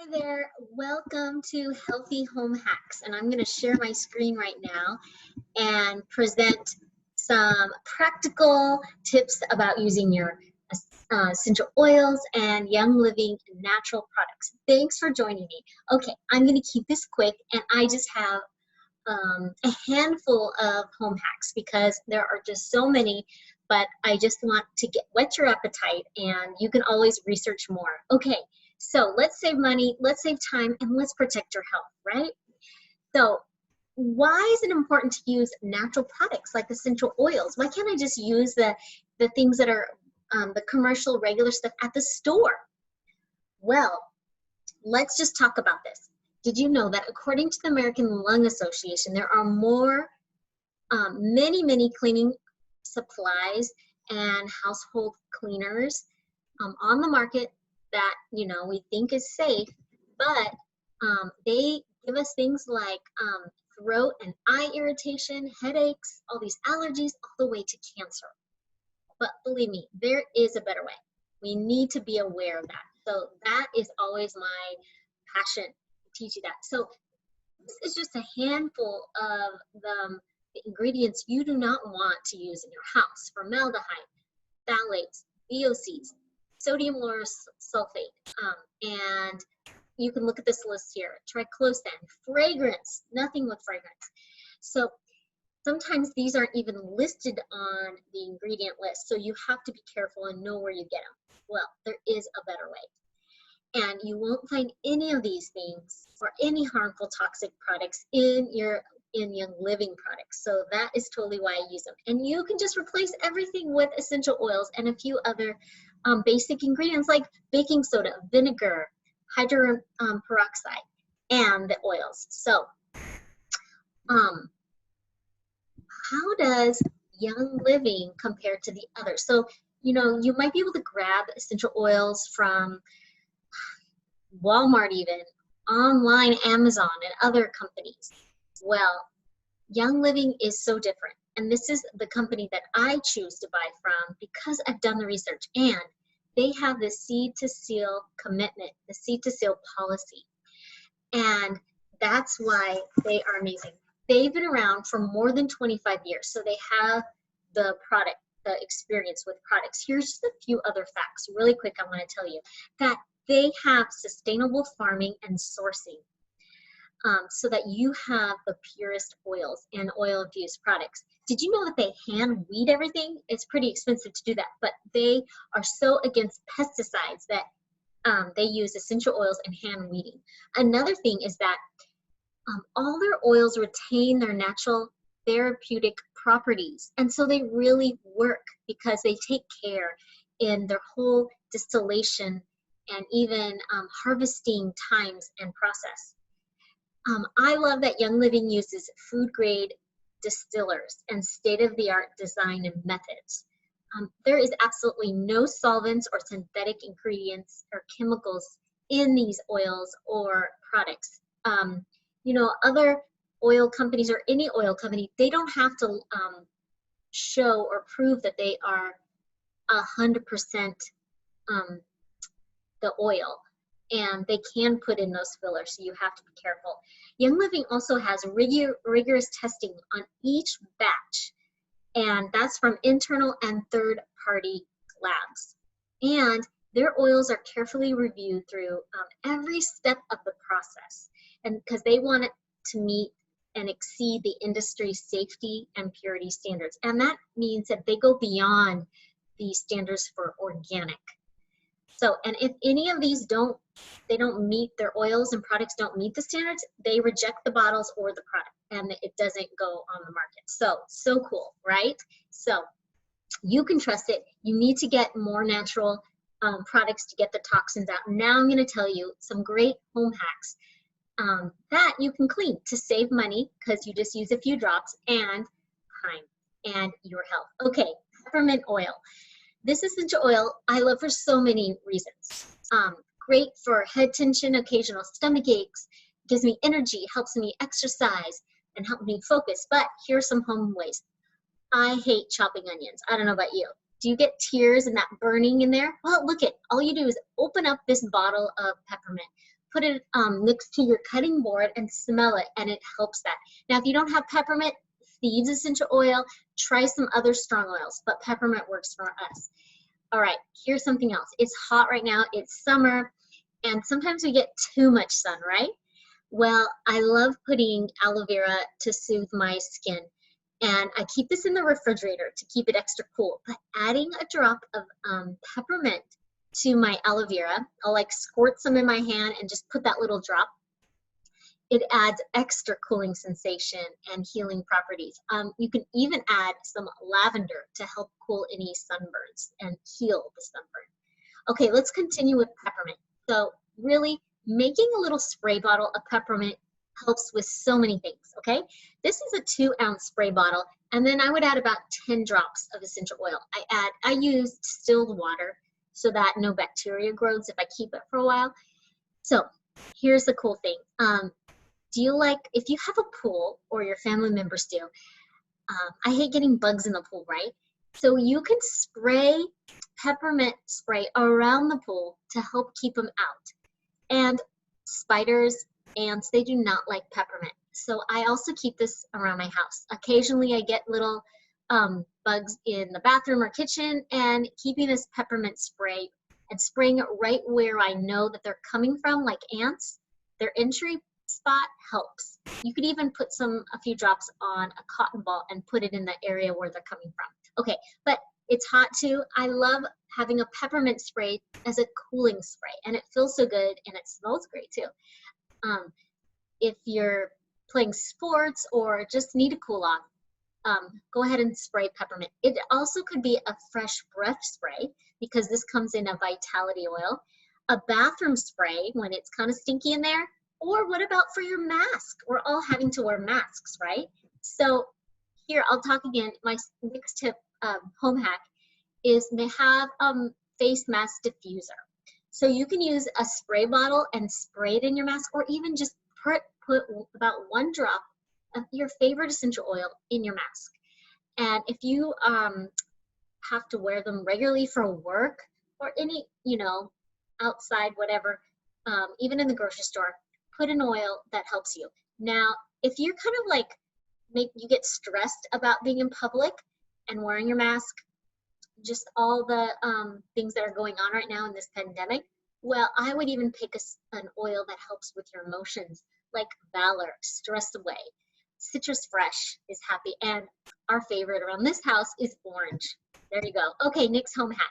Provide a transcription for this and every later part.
Hi there, welcome to Healthy Home Hacks, and I'm going to share my screen right now and present some practical tips about using your essential oils and Young Living natural products. Thanks for joining me. Okay, I'm going to keep this quick, and I just have a handful of home hacks because there are just so many, but I just want to whet your appetite, and you can always research more. Okay. So let's save money, let's save time, and let's protect your health, right? So why is it important to use natural products like essential oils? Why can't I just use the things that are the commercial regular stuff at the store? Well, let's just talk about this. Did you know that according to the American Lung Association, there are many cleaning supplies and household cleaners on the market that we think is safe, but they give us things like throat and eye irritation, headaches, all these allergies, all the way to cancer. But believe me, there is a better way. We need to be aware of that. So that is always my passion, to teach you that. So this is just a handful of the ingredients you do not want to use in your house: formaldehyde, phthalates, VOCs, sodium lauryl sulfate, and you can look at this list here. Triclosan, fragrance, nothing with fragrance. So sometimes these aren't even listed on the ingredient list, so you have to be careful and know where you get them. Well, there is a better way, and you won't find any of these things or any harmful toxic products in Young Living products. So that is totally why I use them. And you can just replace everything with essential oils and a few other basic ingredients like baking soda, vinegar, hydrogen peroxide, and the oils. So how does Young Living compare to the others? So you might be able to grab essential oils from Walmart, even online, Amazon, and other companies. Well, Young Living is so different. And this is the company that I choose to buy from because I've done the research, and they have the seed to seal commitment, the seed to seal policy. And that's why they are amazing. They've been around for more than 25 years. So they have the experience with products. Here's just a few other facts really quick I want to tell you. That they have sustainable farming and sourcing. So that you have the purest oils and oil-infused products. Did you know that they hand weed everything? It's pretty expensive to do that, but they are so against pesticides that they use essential oils and hand weeding. Another thing is that all their oils retain their natural therapeutic properties, and so they really work because they take care in their whole distillation and even harvesting times and process. I love that Young Living uses food-grade distillers and state-of-the-art design and methods. There is absolutely no solvents or synthetic ingredients or chemicals in these oils or products. Other oil companies or any oil company, they don't have to show or prove that they are 100% the oil. And they can put in those fillers, so you have to be careful. Young Living also has rigorous testing on each batch, and that's from internal and third-party labs. And their oils are carefully reviewed through every step of the process, and because they want it to meet and exceed the industry safety and purity standards. And that means that they go beyond the standards for organic. So, and if any of these don't meet, their oils and products don't meet the standards, they reject the bottles or the product, and it doesn't go on the market. So cool, right? So you can trust it. You need to get more natural products to get the toxins out. Now I'm going to tell you some great home hacks that you can clean to save money because you just use a few drops, and time and your health. Okay, peppermint oil. This essential oil I love for so many reasons. Great for head tension, occasional stomach aches, gives me energy, helps me exercise, and helps me focus. But here's some home ways. I hate chopping onions. I don't know about you. Do you get tears and that burning in there? Well, look all you do is open up this bottle of peppermint, put it next to your cutting board and smell it, and it helps that. Now, if you don't have peppermint, Thieves essential oil, try some other strong oils, but peppermint works for us. All right, here's something else. It's hot right now, it's summer, and sometimes we get too much sun, right? Well, I love putting aloe vera to soothe my skin, and I keep this in the refrigerator to keep it extra cool, but adding a drop of peppermint to my aloe vera, I'll like squirt some in my hand and just put that little drop. It adds extra cooling sensation and healing properties. You can even add some lavender to help cool any sunburns and heal the sunburn. Okay, let's continue with peppermint. So really, making a little spray bottle of peppermint helps with so many things, okay? This is a 2-ounce spray bottle, and then I would add about 10 drops of essential oil. I use distilled water so that no bacteria grows if I keep it for a while. So here's the cool thing. Do you like, if you have a pool, or your family members do, I hate getting bugs in the pool, right? So you can spray peppermint spray around the pool to help keep them out. And spiders, ants, they do not like peppermint. So I also keep this around my house. Occasionally I get little bugs in the bathroom or kitchen, and keeping this peppermint spray and spraying it right where I know that they're coming from, like ants, their entry spot helps. You could even put a few drops on a cotton ball and put it in the area where they're coming from. Okay, but it's hot too. I love having a peppermint spray as a cooling spray, and it feels so good and it smells great too. If you're playing sports or just need to cool off, go ahead and spray peppermint. It also could be a fresh breath spray because this comes in a vitality oil, a bathroom spray when it's kind of stinky in there, or what about for your mask? We're all having to wear masks, right? So here, I'll talk again. My next tip, home hack, is they have face mask diffuser. So you can use a spray bottle and spray it in your mask, or even just put about 1 drop of your favorite essential oil in your mask. And if you have to wear them regularly for work or any, outside, whatever, even in the grocery store, put an oil that helps you. Now, if you're kind of like, you get stressed about being in public and wearing your mask, just all the things that are going on right now in this pandemic, well, I would even pick an oil that helps with your emotions, like Valor, Stress Away. Citrus Fresh is happy, and our favorite around this house is orange. There you go. Okay, next home hack,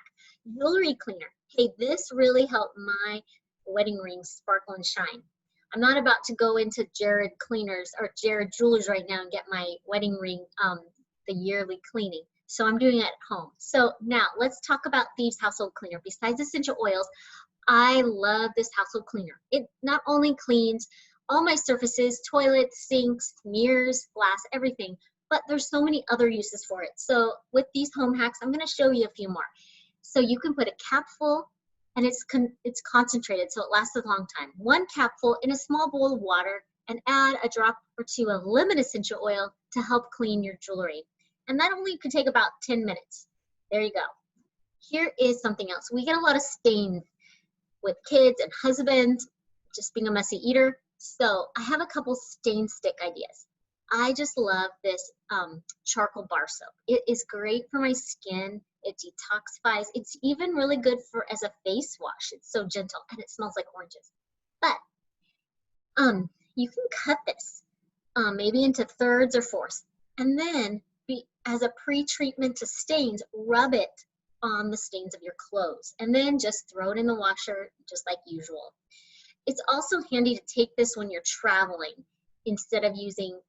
jewelry cleaner. Hey, this really helped my wedding rings sparkle and shine. I'm not about to go into Jared Cleaners or Jared Jewelers right now and get my wedding ring the yearly cleaning. So I'm doing it at home. So now let's talk about Thieves Household Cleaner. Besides essential oils, I love this household cleaner. It not only cleans all my surfaces, toilets, sinks, mirrors, glass, everything, but there's so many other uses for it. So with these home hacks, I'm going to show you a few more. So you can put a capful, and it's concentrated, so it lasts a long time. 1 capful in a small bowl of water, and add a drop or 2 of lemon essential oil to help clean your jewelry. And that only could take about 10 minutes. There you go. Here is something else. We get a lot of stains with kids and husbands, just being a messy eater. So I have a couple stain stick ideas. I just love this charcoal bar soap. It is great for my skin. It detoxifies. It's even really good as a face wash. It's so gentle, and it smells like oranges. But you can cut this maybe into thirds or fourths, and then as a pre-treatment to stains, rub it on the stains of your clothes, and then just throw it in the washer just like usual. It's also handy to take this when you're traveling instead of using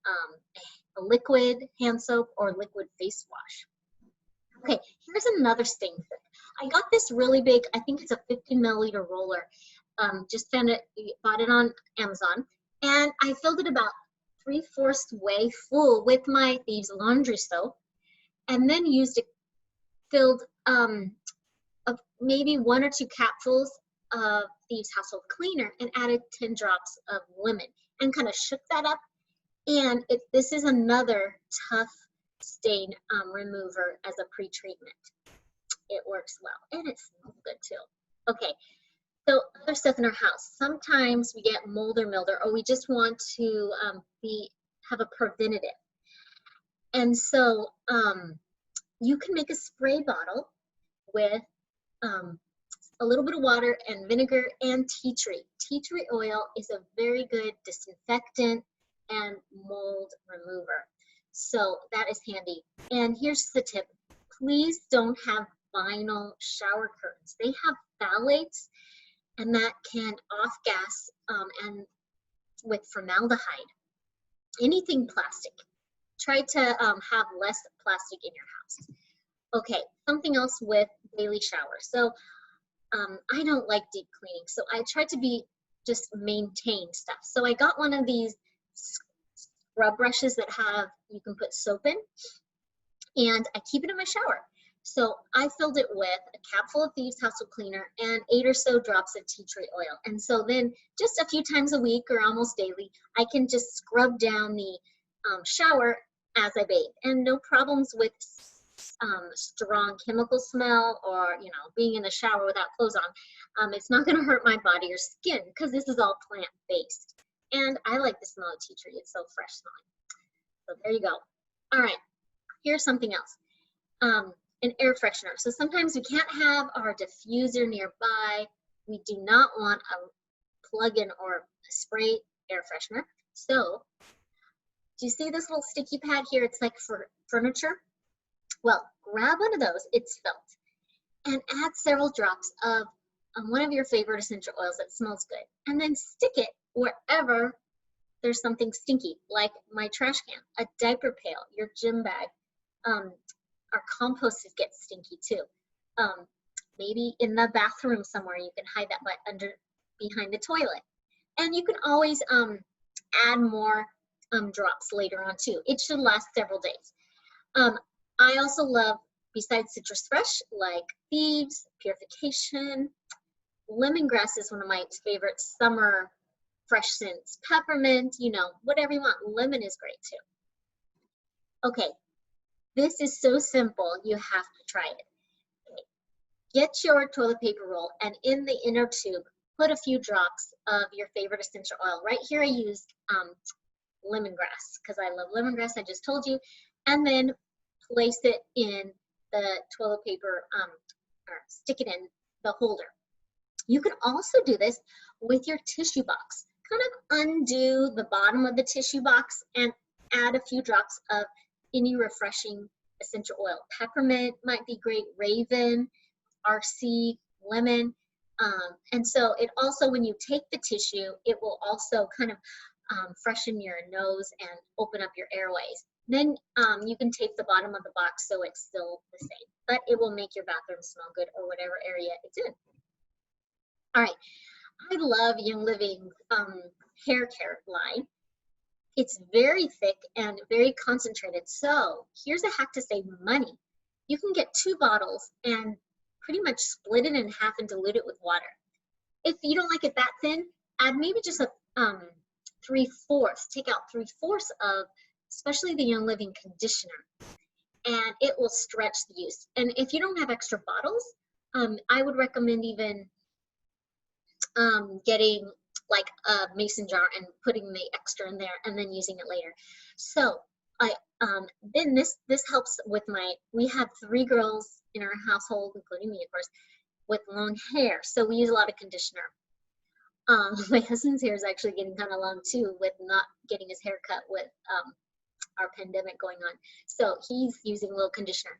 a liquid hand soap or liquid face wash. Okay, here's another stain stick. I got this really big, I think it's a 50 milliliter roller. Just found it, bought it on Amazon, and I filled it about 3/4 way full with my Thieves laundry soap, and then used it, filled maybe 1 or 2 capfuls of Thieves Household Cleaner, and added 10 drops of lemon, and kind of shook that up. And this is another tough stain remover as a pre-treatment. It works well, and it smells good too. Okay, so other stuff in our house. Sometimes we get mold or mildew, or we just want to have a preventative. And so you can make a spray bottle with a little bit of water and vinegar and tea tree. Tea tree oil is a very good disinfectant and mold remover. So that is handy. And here's the tip. Please don't have vinyl shower curtains. They have phthalates, and that can off gas and with formaldehyde. Anything plastic. Try to have less plastic in your house. Okay, something else with daily shower. So I don't like deep cleaning, so I try to just maintain stuff. So I got one of these scrub brushes that you can put soap in, and I keep it in my shower. So I filled it with a capful of Thieves Household Cleaner and 8 or so drops of tea tree oil. And so then just a few times a week or almost daily, I can just scrub down the shower as I bathe, and no problems with strong chemical smell or being in the shower without clothes on. It's not going to hurt my body or skin because this is all plant-based, and I like the smell of tea tree. It's so fresh smelling. So there you go. All right, here's something else. An air freshener. So sometimes we can't have our diffuser nearby. We do not want a plug-in or a spray air freshener. So do you see this little sticky pad here? It's like for furniture. Well, grab one of those, it's felt, and add several drops of one of your favorite essential oils that smells good, and then stick it wherever there's something stinky, like my trash can, a diaper pail, your gym bag. Our compost gets stinky too. Maybe in the bathroom somewhere, you can hide that behind the toilet. And you can always add more drops later on too. It should last several days. I also love, besides citrus fresh, like Thieves, Purification. Lemongrass is one of my favorite summer fresh scents. Peppermint, whatever you want. Lemon is great too. Okay, this is so simple, you have to try it. Okay. Get your toilet paper roll, and in the inner tube, put a few drops of your favorite essential oil. Right here I used lemongrass because I love lemongrass, I just told you. And then place it in the toilet paper, or stick it in the holder. You can also do this with your tissue box. Kind of undo the bottom of the tissue box and add a few drops of any refreshing essential oil. Peppermint might be great, raven, RC, lemon. And so it also, when you take the tissue, it will also kind of freshen your nose and open up your airways. Then you can tape the bottom of the box so it's still the same, but it will make your bathroom smell good or whatever area it's in. All right, I love Young Living's hair care line. It's very thick and very concentrated. So here's a hack to save money. You can get 2 bottles and pretty much split it in half and dilute it with water. If you don't like it that thin, add maybe just a 3/4, take out 3/4 of especially the Young Living conditioner, and it will stretch the use. And if you don't have extra bottles, I would recommend even getting like a mason jar and putting the extra in there and then using it later. So then this helps with we have 3 girls in our household, including me, of course, with long hair. So we use a lot of conditioner. My husband's hair is actually getting kind of long too, with not getting his hair cut with our pandemic going on. So he's using a little conditioner.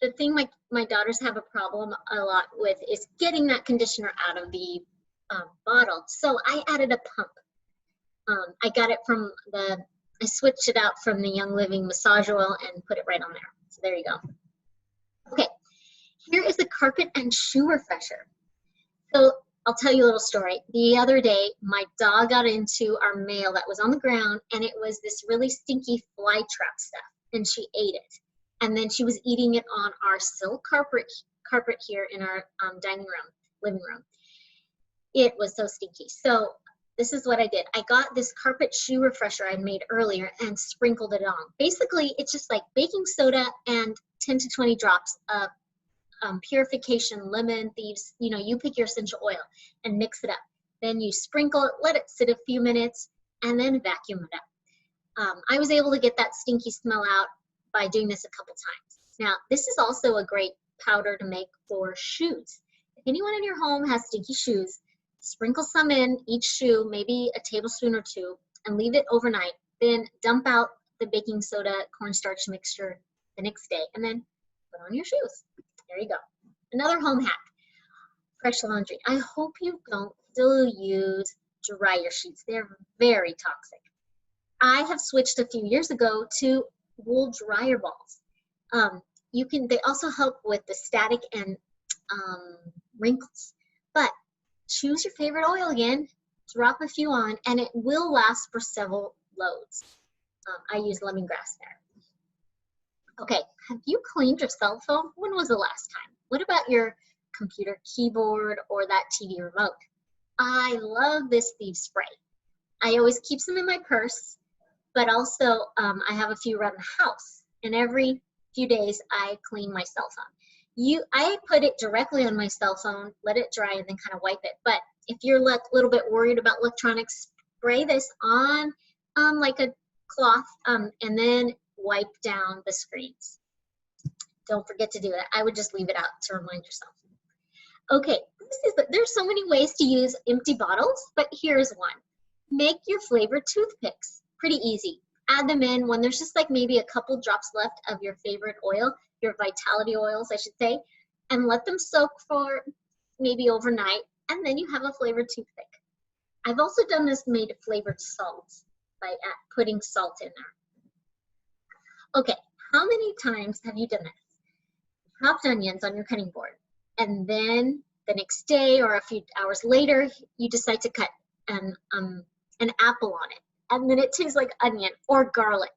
The thing my daughters have a problem a lot with is getting that conditioner out of the bottle. So I added a pump. I got it from I switched it out from the Young Living massage oil and put it right on there. So there you go. Okay, here is the carpet and shoe refresher. So I'll tell you a little story. The other day, my dog got into our mail that was on the ground, and it was this really stinky fly trap stuff, and she ate it. And then she was eating it on our silk carpet here in our living room. It was so stinky. So this is what I did. I got this carpet shoe refresher I made earlier and sprinkled it on. Basically, it's just like baking soda and 10 to 20 drops of purification, lemon, thieves, you know, you pick your essential oil and mix it up. Then you sprinkle it, let it sit a few minutes, and then vacuum it up. I was able to get that stinky smell out by doing this a couple times. Now, this is also a great powder to make for shoes. If anyone in your home has stinky shoes, sprinkle some in each shoe, maybe a tablespoon or two, and leave it overnight. Then dump out the baking soda cornstarch mixture the next day, and then put on your shoes. There you go. Another home hack, fresh laundry. I hope you don't still use dryer sheets. They're very toxic. I have switched a few years ago to wool dryer balls. They also help with the static and wrinkles. But choose your favorite oil again, drop a few on, and it will last for several loads. I use lemongrass there. Okay, have you cleaned your cell phone? When was the last time? What about your computer keyboard or that TV remote? I love this Thieves spray. I always keep some in my purse, but also I have a few around the house, and every few days I clean my cell phone. I put it directly on my cell phone, let it dry, and then kind of wipe it. But if you're a little bit worried about electronics, spray this on like a cloth and then wipe down the screens. Don't forget to do that. I would just leave it out to remind yourself. Okay, there's so many ways to use empty bottles, but here's one. Make your flavored toothpicks. Pretty easy. Add them in when there's just like maybe a couple drops left of your favorite oil, your vitality oils, I should say, and let them soak for maybe overnight, and then you have a flavored toothpick. I've also done this made flavored salt by putting salt in there. Okay, how many times have you done this? Chopped onions on your cutting board, and then the next day or a few hours later, you decide to cut an apple on it, and then it tastes like onion or garlic.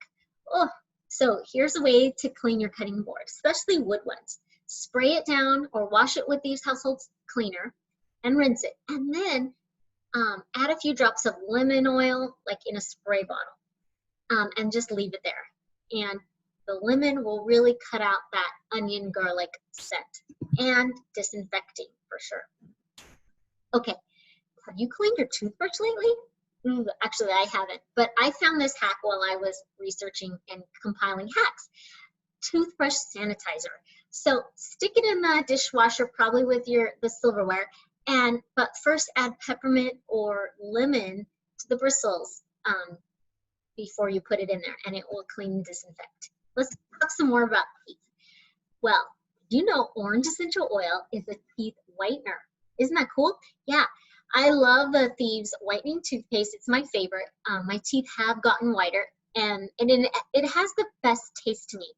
Oh, so here's a way to clean your cutting board, especially wood ones. Spray it down or wash it with Thieves Household Cleaner and rinse it, and then add a few drops of lemon oil, like in a spray bottle, and just leave it there. And the lemon will really cut out that onion garlic scent, and disinfecting for sure. Okay, have you cleaned your toothbrush lately? Actually, I haven't, but I found this hack while I was researching and compiling hacks. Toothbrush sanitizer. So stick it in the dishwasher, probably with the silverware, but first add peppermint or lemon to the bristles before you put it in there, and it will clean and disinfect. Let's talk some more about teeth. Well, you know orange essential oil is a teeth whitener. Isn't that cool? Yeah, I love the Thieves whitening toothpaste. It's my favorite. My teeth have gotten whiter, and it has the best taste to me.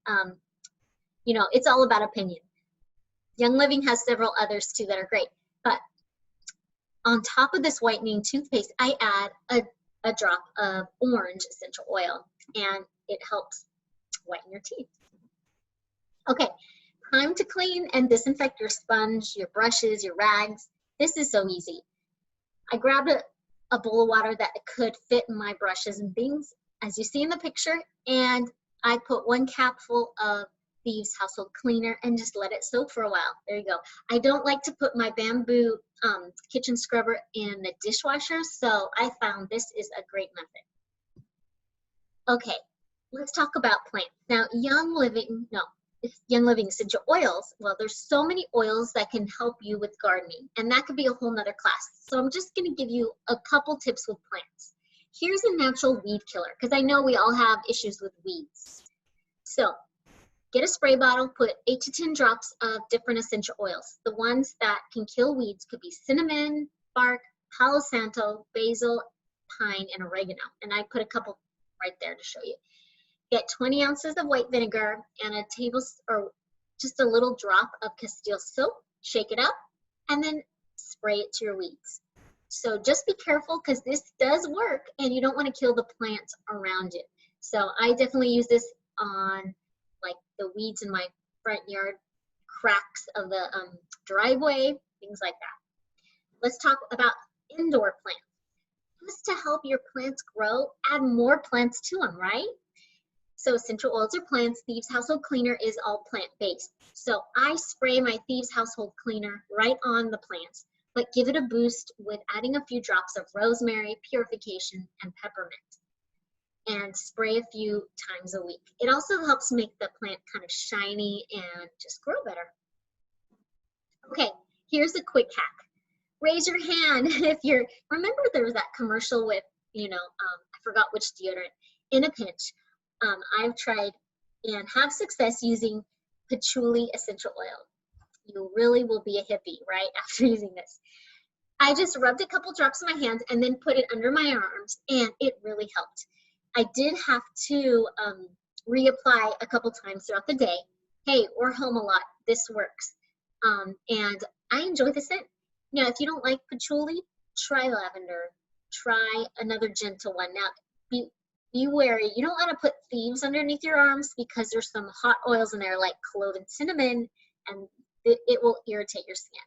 You know, it's all about opinion. Young Living has several others too that are great. But on top of this whitening toothpaste, I add a drop of orange essential oil, and it helps whiten your teeth. Okay, time to clean and disinfect your sponge, your brushes, your rags. This is so easy. I grabbed a bowl of water that could fit in my brushes and things, as you see in the picture, and I put 1 capful of Thieves Household Cleaner and just let it soak for a while. There you go. I don't like to put my bamboo kitchen scrubber in the dishwasher, so I found this is a great method. Okay, let's talk about plants. Now, Young Living essential oils. Well, there's so many oils that can help you with gardening, and that could be a whole nother class. So I'm just going to give you a couple tips with plants. Here's a natural weed killer, because I know we all have issues with weeds. So get a spray bottle, put 8 to 10 drops of different essential oils. The ones that can kill weeds could be cinnamon, bark, palo santo, basil, pine, and oregano. And I put a couple right there to show you. Get 20 ounces of white vinegar and just a little drop of castile soap. Shake it up, and then spray it to your weeds. So just be careful, because this does work, and you don't want to kill the plants around it. So I definitely use this on like the weeds in my front yard, cracks of the driveway, things like that. Let's talk about indoor plants. Just to help your plants grow, add more plants to them, right? So essential oils are plants. Thieves Household Cleaner is all plant-based. So I spray my Thieves Household Cleaner right on the plants, but give it a boost with adding a few drops of rosemary, purification, and peppermint, and spray a few times a week. It also helps make the plant kind of shiny and just grow better. Okay, here's a quick hack. Raise your hand if you're, remember there was that commercial with, I forgot which deodorant, in a pinch. I've tried and have success using patchouli essential oil. You really will be a hippie, right, after using this. I just rubbed a couple drops in my hands and then put it under my arms, and it really helped. I did have to reapply a couple times throughout the day. Hey, we're home a lot. This works. And I enjoy the scent. Now, if you don't like patchouli, try lavender. Try another gentle one. Now, be wary. You don't want to put thieves underneath your arms because there's some hot oils in there like clove and cinnamon, and it will irritate your skin.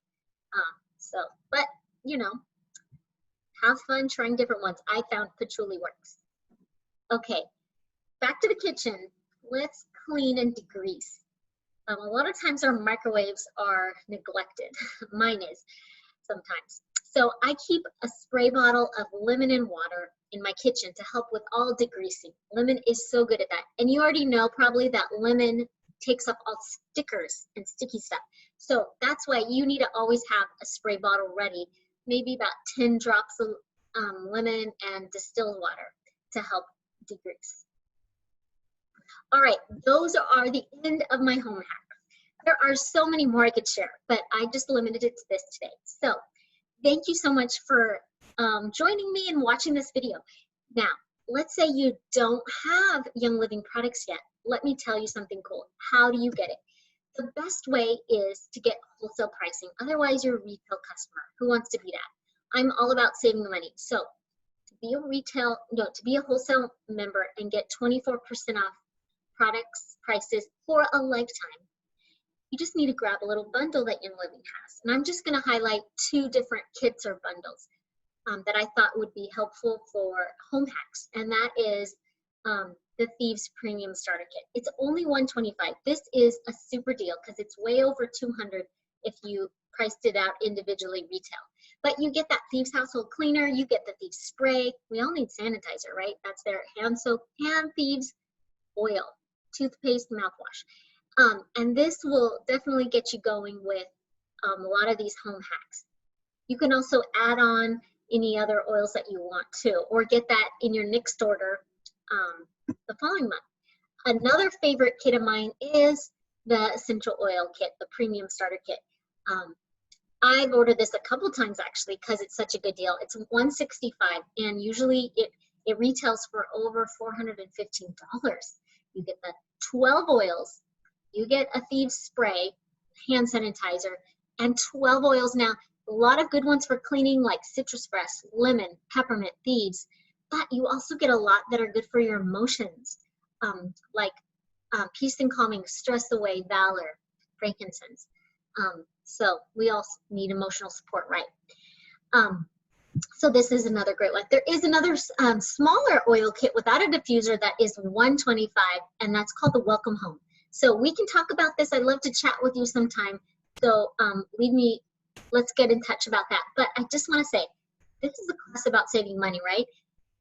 But have fun trying different ones. I found patchouli works. Okay, back to the kitchen. Let's clean and degrease. A lot of times our microwaves are neglected. Mine is sometimes. So I keep a spray bottle of lemon and water in my kitchen to help with all degreasing. Lemon is so good at that. And you already know probably that lemon takes up all stickers and sticky stuff. So that's why you need to always have a spray bottle ready, maybe about 10 drops of lemon and distilled water to help degrease. All right, those are the end of my home hacks. There are so many more I could share, but I just limited it to this today. So thank you so much for joining me and watching this video. Now, let's say you don't have Young Living products yet. Let me tell you something cool. How do you get it? The best way is to get wholesale pricing. Otherwise, you're a retail customer. Who wants to be that? I'm all about saving the money. So to be a wholesale member and get 24% off products prices for a lifetime, you just need to grab a little bundle that Young Living has. And I'm just going to highlight 2 different kits or bundles that I thought would be helpful for home hacks. And that is the Thieves Premium Starter Kit. It's only $125. This is a super deal because it's way over $200 if you priced it out individually retail. But you get that Thieves Household Cleaner, you get the Thieves Spray. We all need sanitizer, right? That's their hand soap and Thieves Oil, toothpaste, mouthwash. And this will definitely get you going with a lot of these home hacks. You can also add on any other oils that you want to, or get that in your next order the following month. Another favorite kit of mine is the essential oil kit, the premium starter kit. I've ordered this a couple times actually because it's such a good deal. It's $165 and usually it retails for over $415. You get the 12 oils, you get a Thieves spray, hand sanitizer, and 12 oils. Now, a lot of good ones for cleaning like citrus press, lemon, peppermint, Thieves, but you also get a lot that are good for your emotions, like peace and calming, stress away, valor, frankincense. So we all need emotional support, right? So this is another great one. There is another smaller oil kit without a diffuser that is $125, and that's called the Welcome Home. So we can talk about this. I'd love to chat with you sometime. So let's get in touch about that. But I just want to say, this is a class about saving money, right?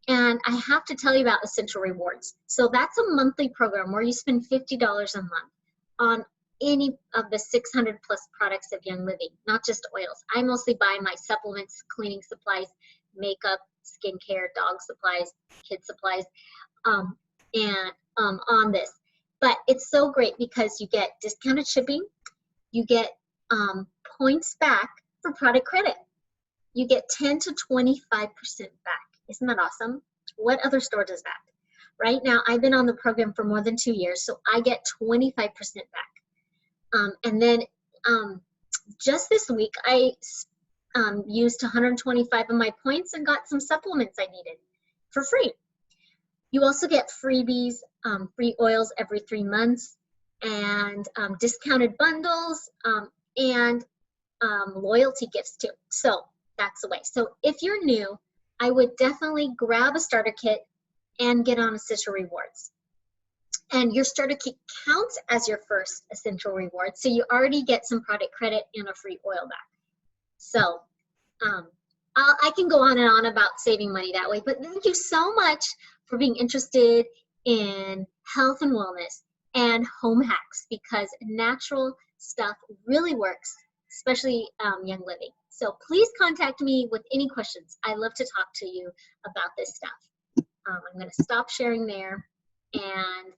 And I have to tell you about Essential Rewards. So that's a monthly program where you spend $50 a month on any of the 600 plus products of Young Living, not just oils. I mostly buy my supplements, cleaning supplies, makeup, skincare, dog supplies, kid supplies, and on this. But it's so great because you get discounted shipping, you get points back for product credit. You get 10 to 25% back. Isn't that awesome? What other store does that? Right now, I've been on the program for more than 2 years, so I get 25% back. And then just this week, I used 125 of my points and got some supplements I needed for free. You also get freebies, free oils every 3 months, and discounted bundles, and loyalty gifts too. So that's the way. So if you're new, I would definitely grab a starter kit and get on Essential Rewards. And your starter kit counts as your first essential reward. So you already get some product credit and a free oil back. So I can go on and on about saving money that way, but thank you so much for being interested in health and wellness and home hacks, because natural stuff really works, especially Young Living. So please contact me with any questions. I love to talk to you about this stuff. I'm going to stop sharing there, and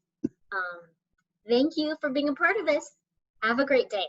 thank you for being a part of this. Have a great day.